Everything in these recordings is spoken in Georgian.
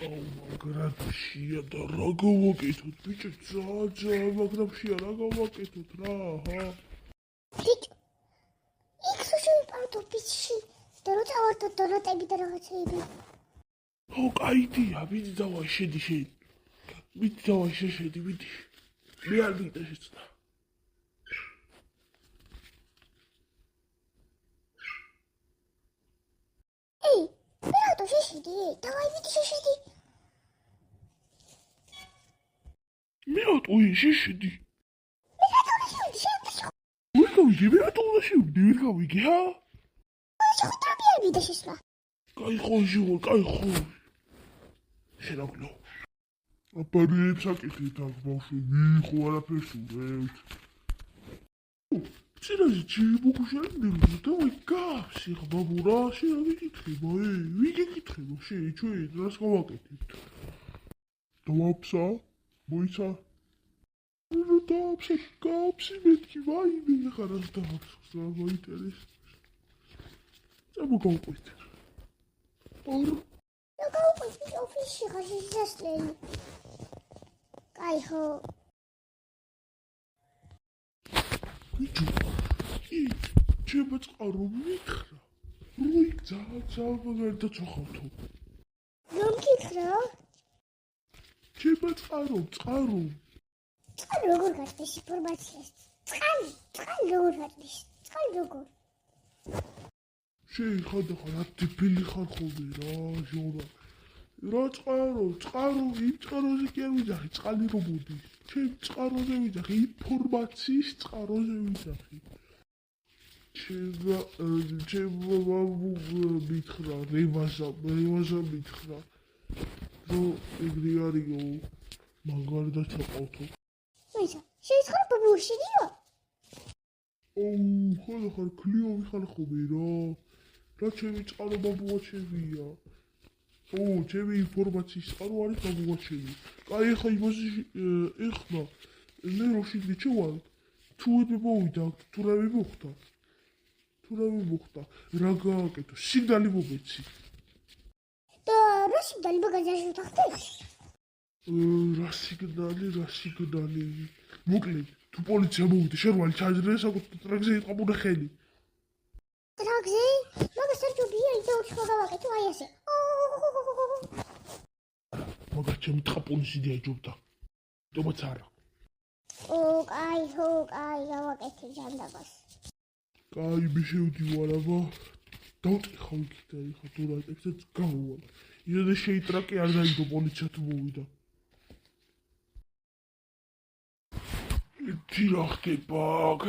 მაგრამ შია და რა გავაკეთოთ ბიჭო ძაძა მაგრამ შია რა გავაკეთოთ რა ჰა ბიჭო იქ შევიპარდო ბიჭი და რო წავარდო დონატები და რაღაცეები ო კაიდია ვიდი დავა შედი შენ ვიდი დავა შედი ვიდი მე არ ვიდა შეცდა ეი მე რატო შედი დავაი ვიდი შედი მე რატო შედი მე რატო შედი ვერ გავიგე მე რატო შედი ვერ გავიგე ჰა შეხოტრები არ ვიდა შესვლა კაი ხო კაი ხო შენაგლო აპარებს აკეთეთ აქ ბავშვი ხო არაფერს ურევთ ცირაზე ჩიბუქუშენდები დავაი გაფსი ხა ბაბუ რა შენ ვიკითხება ვიკითხება შენ ჩვენ რას გავაკეთებთ დავაფსა მოიცა რა დავაფსა გაფსი მეთქი ვაიმე ხა რას დავაფსა რა მოინტერესებს წამოგავყვეთ არ რა გავყვეთ ოფისში ხარ შესასვლელი კაი ხო ბიჭო ჩემო წყარო მითხრა როი ძაძა მაგარდა წახავთო რომ გითხრა ჩემო წყარო წყალი როგორ გასწეს ინფორმაციას წყალი როგორ გასწეს წყალი როგორ შენ ხარ ტიპილი ხარ ხოლმე რა ჟორა რა წყარო იმ წყაროზე კი არ ვიძახი წყალი რო მოდის ჩემ წყაროზე ვიძახი ინფორმაციის წყაროზე ვიძახი ჩემო მითხრა რევაზა მითხრა რომ ეგრე არისო მაგარი და ჩაყავთო მოიცა შეიძლება ბაბუშინიო ხარ კლიოვი ხარ ხოლმე რა ჩემი წყარო ბაბუაჩებია ჩემი ინფორმაციის წყარო არის ბაბუაჩები კაი ახლა იმაზე ეხლა მე რო შიგნით ჩევალ თუ ები მოვიდა თუ რა მოხდა რა გააკეთო სიგნალი მომეცი და რა სიგნალი მაგაზიაში ვთახდე რა სიგნალი მოკლედ თუ პოლიცია მოვიდა შერვალი ჩაძრეს საკუთო ტრაქზე იტყაბუნა ხელი ტრაქზე მაგას საჭობია იდეო სხვა გავაკეთო აი ასე მაგას ჩემი თხა პოლიცია ეჯობდა დობაც არა კაი გავაკეთე ჟანდაბას კაი მე შევდივარ აბა დავტეხავ იქიდან ეხა დონატებსაც გავუვალ იდედა შეიტრაკე არ დაიდო პოლიცია თუ მოვიდა ეთი რა ხდება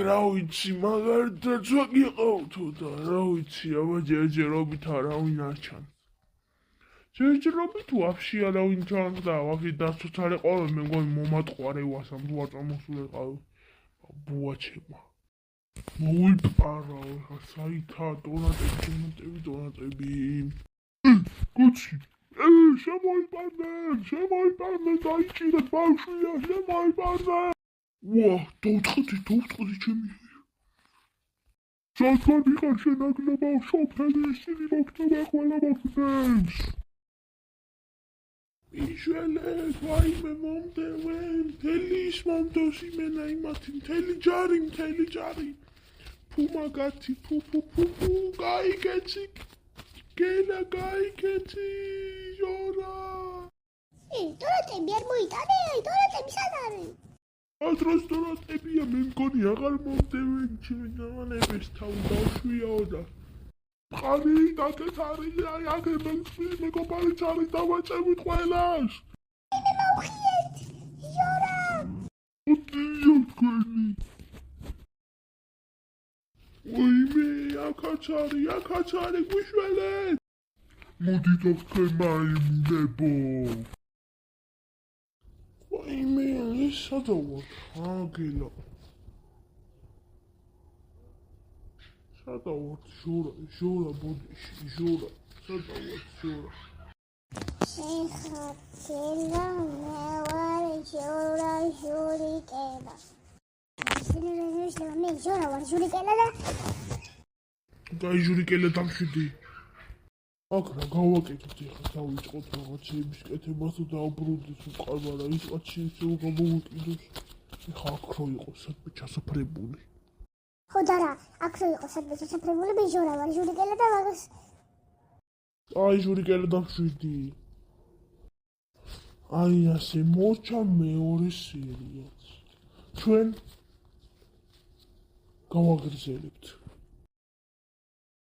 რა ვიცი მაგარდაც ვიყავთო და რა ვიცი აბა ჯერჯერობით არავინ არ ჩანს ჯერჯერობით ვაფშე არავინ ჩანს და ვაფშე დასწოთარე ყავ მე მგონი მომატყوارევას ამ რვა წამოსულიყავ ბუაჩება მოიპარავ ხა საითა დონატები კუჩი შემოიპარდე დაიჭირეთ ბავშვია შემოიპარდე ვა დავწყდი ჩემი სათქო ვიყარ შენაგლობა შოფელი ისინი მოგწოდა ყველა მოგწევს იშველეთ ვაიმე მომდევენ თელის მომდოს იმენა იმათი მთელი ჯარი ფუმაგათი ფუ გაიგეცი გელა გაიგეცი ჟორა დონატები არ მოიტანე დონატები სად არის ადროს დონატებია მე მგონი აღარ მომდევენ ჩემნანებს თავი დავშვიაო და ხარი დაკეთ არის აი აქ მეგობარიც არის დავაწევით ყველას მე მოვხიეთ ჟორა ოდიო თქვენი ვაიმე აქაც არის გვიშველეთ მოდით თქვენ მაიმუნებო ვაიმე ეს სადავარ აგელა სადავარ ჟორა ბოდიში ჟორა სადავარ ჟორა შეხატელა მე ვარ ჟურიკელა მე ჟურა ვარ ჟურიკელა და გაი ჟურიკელა დამშვიდი აქ რა გავაკეთოთ ეხლა დავიწყოთ რაღაცეების კეთებას და დაუბრუნდეს უყარბარა ის კაცი ისე გამოვიყიდოს ეხლა აქ რო იყოს სადმე ჩასაფრებული ხო და რა აქ რო იყო სადმე ჩასაფრებული ბიჟორა ვარ ჟურიკელა და მაგას აი ჟურიკელა და მშვიდი აი ასე მოჩა მეორე სერიაც ჩვენ გავაგრძელებთ